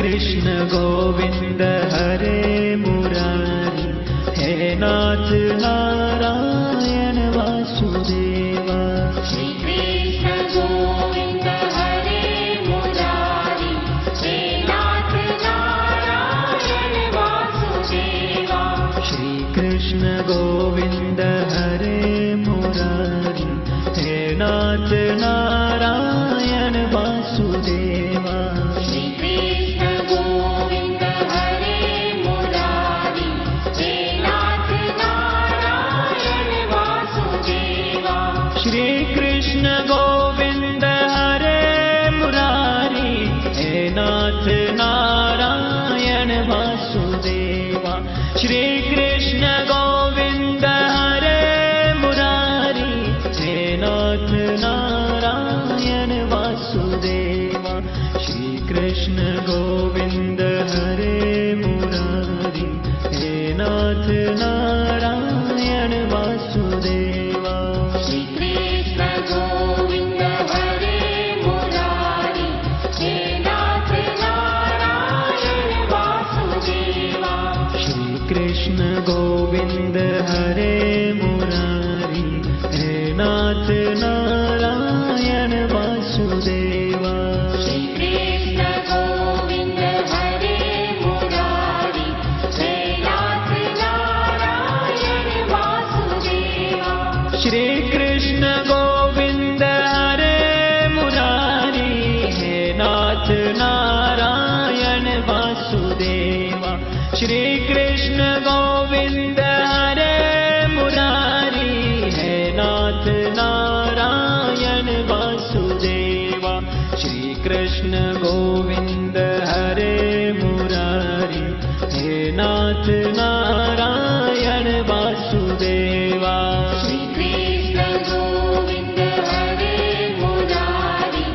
Krishna Govind हरे Murari, हे नाथ Narayan Vasudeva. Shri Krishna Govind हरे Murari, हे नाथ Narayan Vasudeva. Shri Krishna Govind हरे Murari, हे नाथ Narayan Vasudeva. Shri Krishna Govind हरे Murari, हे नाथ Narayan Vasudeva. Shri Krishna Govind हरे Murari, हे नाथ Narayan Vasudeva. Shri Krishna Govind हरे Murari, हे नाथ Narayan Vasudeva. Shri Krishna Govind हरे Murari, हे नाथ Narayan Vasudeva. Shri Krishna Govind हरे Murari, हे नाथ Narayan Vasudeva. Shri Krishna Govind हरे Murari, हे नाथ Narayan Vasudeva. Shri Krishna Govind हरे Murari, हे नाथ Narayan Vasudeva. Shri Krishna Govind हरे Murari, हे नाथ Narayan Vasudeva. Shri Krishna Govind हरे Murari, हे नाथ Narayan Vasudeva. Shri Krishna Govind हरे Murari, हे नाथ Narayan Vasudeva. Shri Krishna Govind हरे Murari,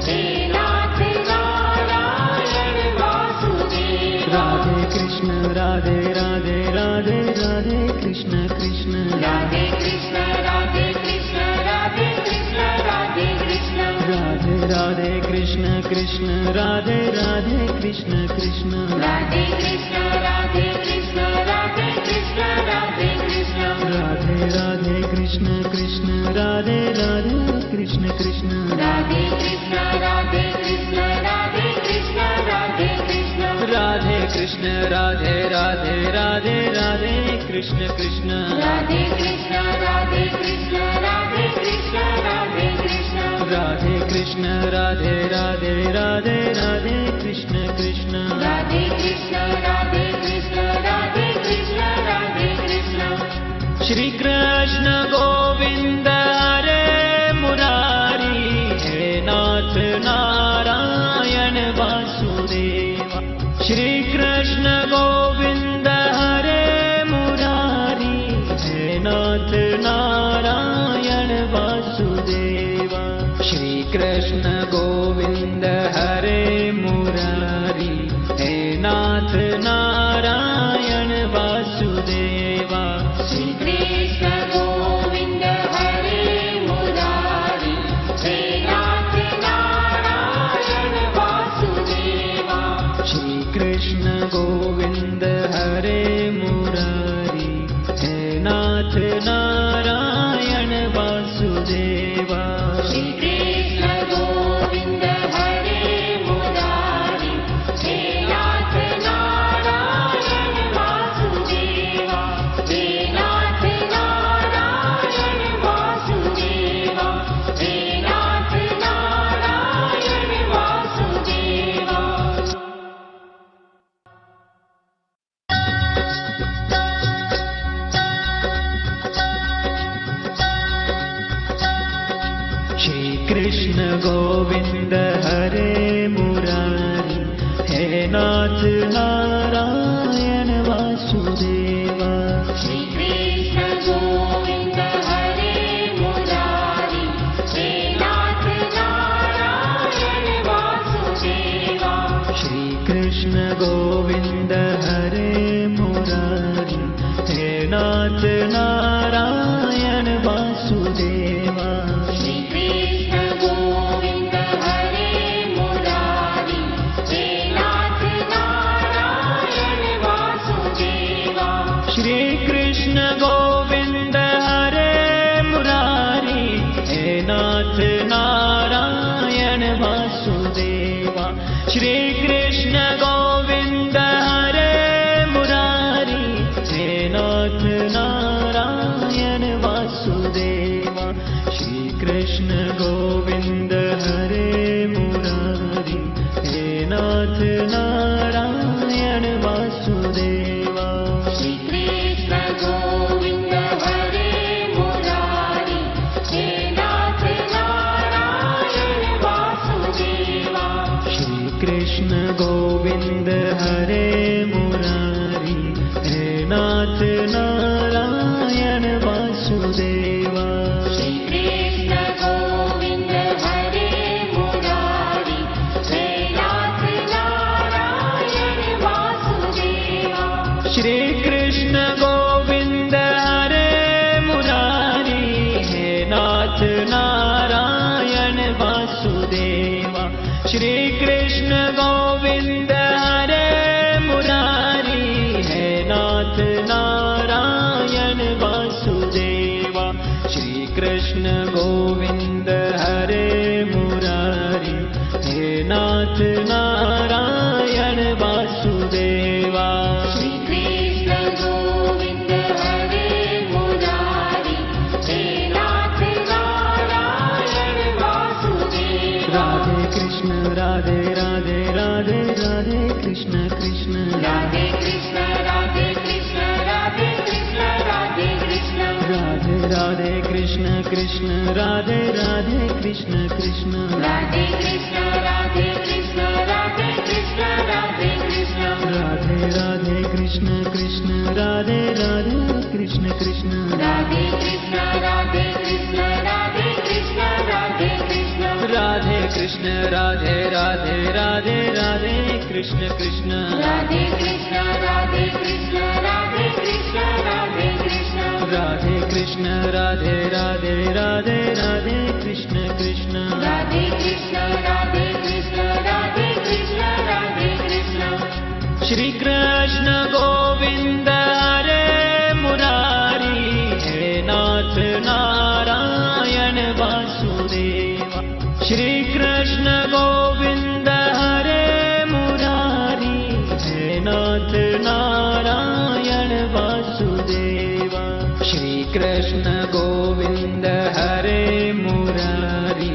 हे नाथ Narayan Vasudeva. Radhe Krishna Radhe Radhe Radhe Radhe Krishna Krishna Radhe Krishna Radhe Krishna Radhe Krishna Radhe Krishna. Radhe Radhe Krishna Krishna Radhe Radhe Krishna Krishna. Radhe Krishna Radhe Krishna Radhe Krishna Radhe Krishna. Radhe Radhe Krishna Krishna Radhe Radhe Krishna Krishna. Radhe Krishna Radhe Krishna Radhe Krishna Radhe Krishna. Radhe Krishna Radhe Radhe Radhe Radhe Krishna Krishna. Radhe Krishna Radhe Krishna Radhe Krishna Radhe Krishna. Radhe Krishna Radhe Radhe Radhe Radhe Krishna Krishna. Radhe Krishna Radhe Krishna Radhe Krishna Radhe Krishna. Shri Krishna Govind हरे Murari, हे नाथ Narayan Vasudeva. Shri Krishna Govind हरे Murari, हे नाथ Narayan Vasudeva. Shri Krishna Govind हरे Murari, हे नाथ Narayan Vasudeva. Shri Krishna Govind हरे Murari, हे नाथ Narayan Vasudeva. Shri Krishna Govind हरे Murari, हे नाथ Narayan Vasudeva. Shri Krishna Govind हरे Murari, हे नाथ Narayan Vasudeva. हे नाथ Narayan Vasudeva. हे नाथ Narayan Vasudeva. Shri Krishna Govind हरे Murari, हे नाथ Narayan Vasudeva. Shri Krishna Govind हरे Murari, हे नाथ Narayan Vasudeva. Shri Krishna Govind हरे Murari, हे नाथ Narayan Vasudeva. Shri Krishna Govind हरे Murari, हे नाथ Shri Krishna Govind हरे Murari हे नाथ Narayan Vasudeva Shri Krishna Govind हरे Murari हे नाथ Narayan Vasudeva Shri Krishna Govind हरे Murari हे नाथ Narayan Vasudeva Shri Krishna Govind हरे Murari हे नाथ Narayan Vasudeva Shri Krishna Govind हरे Murari हे नाथ Narayan Vasudeva Shri Krishna Govind हरे Murari हे नाथ Narayan Vasudeva Shri Krishna Govind हरे Murari हे नाथ Narayan Vasudeva Shri Krishna Govind हरे Murari हे नाथ Narayan Vasudeva Shri Krishna Govind हरे Murari हे नाथ Narayan Vasudeva Radhe Krishna Radhe Radhe Radhe Radhe Krishna Krishna Radhe Krishna Radhe Krishna Radhe Krishna Radhe Krishna Radhe Radhe Krishna Krishna Radhe Radhe Krishna Krishna Radhe Krishna Radhe Krishna Radhe Krishna Radhe Krishna Radhe Radhe Krishna Krishna Radhe Radhe Krishna Krishna Radhe Krishna Radhe Krishna Radhe Krishna Radhe Krishna Radhe Krishna Radhe Radhe Radhe Radhe Krishna Krishna Radhe Krishna Radhe Krishna Radhe Krishna Radhe Krishna Radhe Krishna Radhe Radhe Radhe Radhe Krishna Krishna Radhe Krishna Radhe Krishna Radhe Krishna Radhe Krishna Shri Krishna Govind हरे Murari हे नाथ Narayan Vasudeva Shri Krishna Govind हरे Murari हे नाथ Narayan Vasudeva Shri Krishna Govind हरे Murari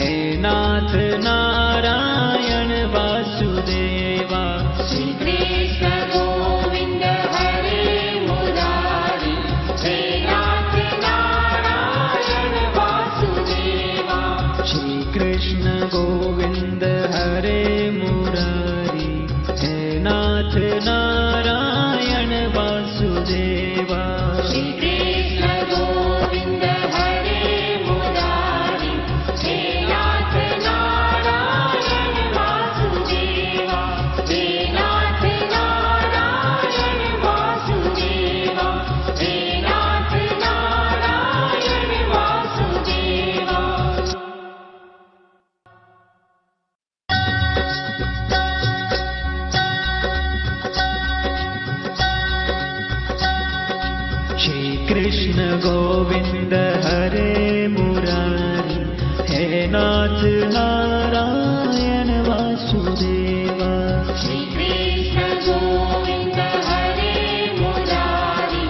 हे नाथ Narayan Vasudeva Shri Krishna Govind हरे Murari हे नाथ Narayan Vasudeva Shri Krishna Govind हरे Murari हे नाथ Narayan Vasudeva Shri Krishna Govind हरे Murari हे नाथ Narayan Vasudeva हे नाथ Narayan Vasudeva हे नाथ Narayan Vasudeva Shri Krishna Govind हरे Murari हे नाथ Narayan Vasudeva Shri Krishna Govind हरे Murari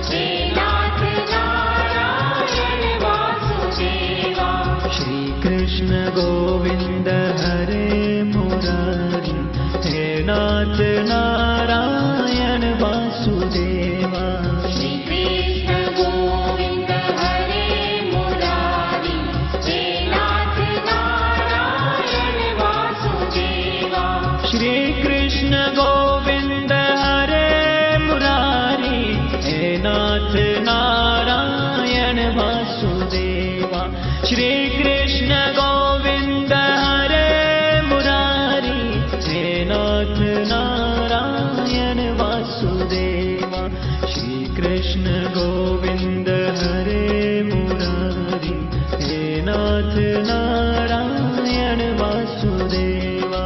हे नाथ Narayan Vasudeva Shri Krishna Govind हरे Murari हे नाथ Narayan Vasudeva Shri Krishna Govind हरे Murari हे नाथ Narayan Vasudeva Shri Krishna Govind हरे Murari हे नाथ Narayan Vasudeva Shri Krishna Govind हरे Murari हे नाथ Narayan Vasudeva Shri Krishna Govind हरे Murari हे नाथ Narayan Vasudeva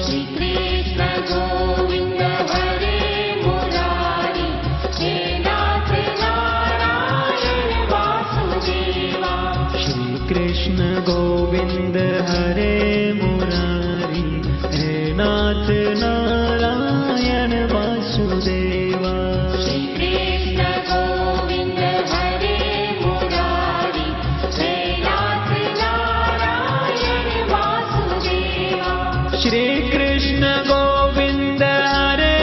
Shri Krishna Govind हरे Murari हे नाथ Narayan Vasudeva Shri Krishna Govind हरे Murari हे नाथ Narayan Vasudeva. Shri Krishna Govind हरे Murari, हे नाथ Narayan Vasudeva. Shri Krishna Govind हरे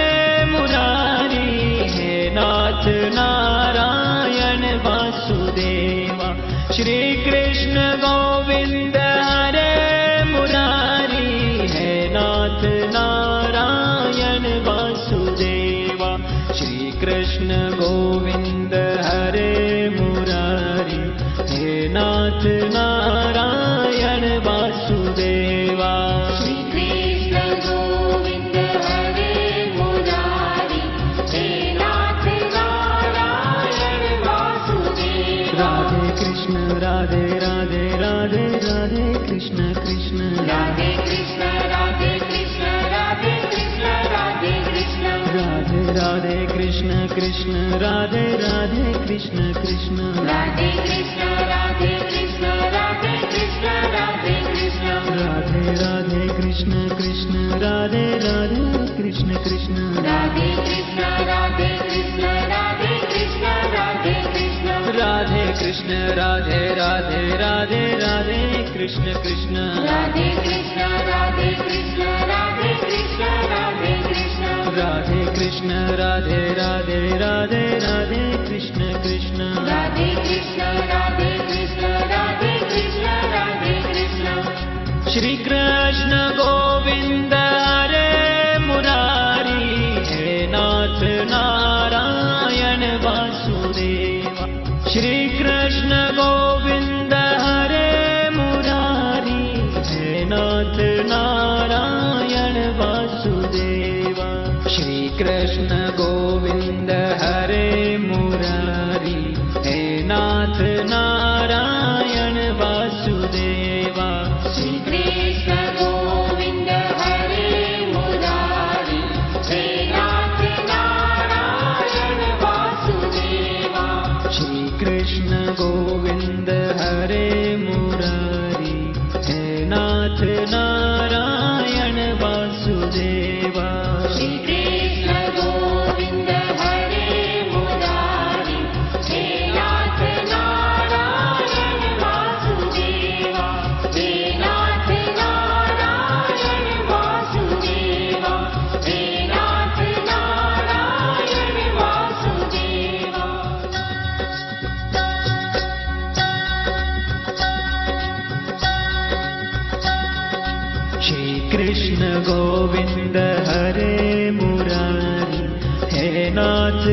Murari, हे नाथ Narayan Vasudeva. Shri Krishna Govind हरे Murari, हे नाथ Narayan Vasudeva. Shri Krishna Govind हरे Murari, हे नाथ Narayan Vasudeva. Shri Krishna Govind हरे Murari, हे नाथ Narayan Vasudeva. Radhe Krishna Radhe Radhe Radhe Radhe Krishna Krishna Radhe Krishna Radhe Krishna Radhe Krishna Radhe Krishna. Radhe Radhe Krishna Krishna Radhe Radhe Krishna Krishna. Radhe Krishna Radhe Krishna Radhe Krishna Radhe Krishna. Radhe Radhe Krishna Krishna Radhe Radhe Krishna Krishna. Radhe Krishna Radhe Krishna Radhe Krishna Radhe Krishna. Radhe Krishna Radhe Radhe Radhe Radhe Krishna Krishna. Radhe Krishna Radhe Krishna Radhe Krishna Radhe Krishna. Radhe Krishna Radhe Radhe Radhe Radhe Krishna Krishna. Radhe Krishna Radhe Krishna Radhe Krishna Radhe Krishna. Shri Krishna Govind हरे Murari, हे नाथ Narayan Vasudeva. Shri Krishna Govind हरे Murari, हे नाथ Narayan Vasudeva. Shri Krishna Govind हरे Murari, हे नाथ Narayan Vasudeva. Shri Krishna Govind हरे Murari, हे नाथ Narayan Vasudeva. Shri Krishna Govind हरे Murari, हे नाथ Narayan Vasudeva. Shri Krishna Govind हरे Murari, हे नाथ Narayan Vasudeva. हे नाथ Narayan Vasudeva. हे नाथ Narayan Vasudeva. Shri Krishna Govind हरे Murari, हे नाथ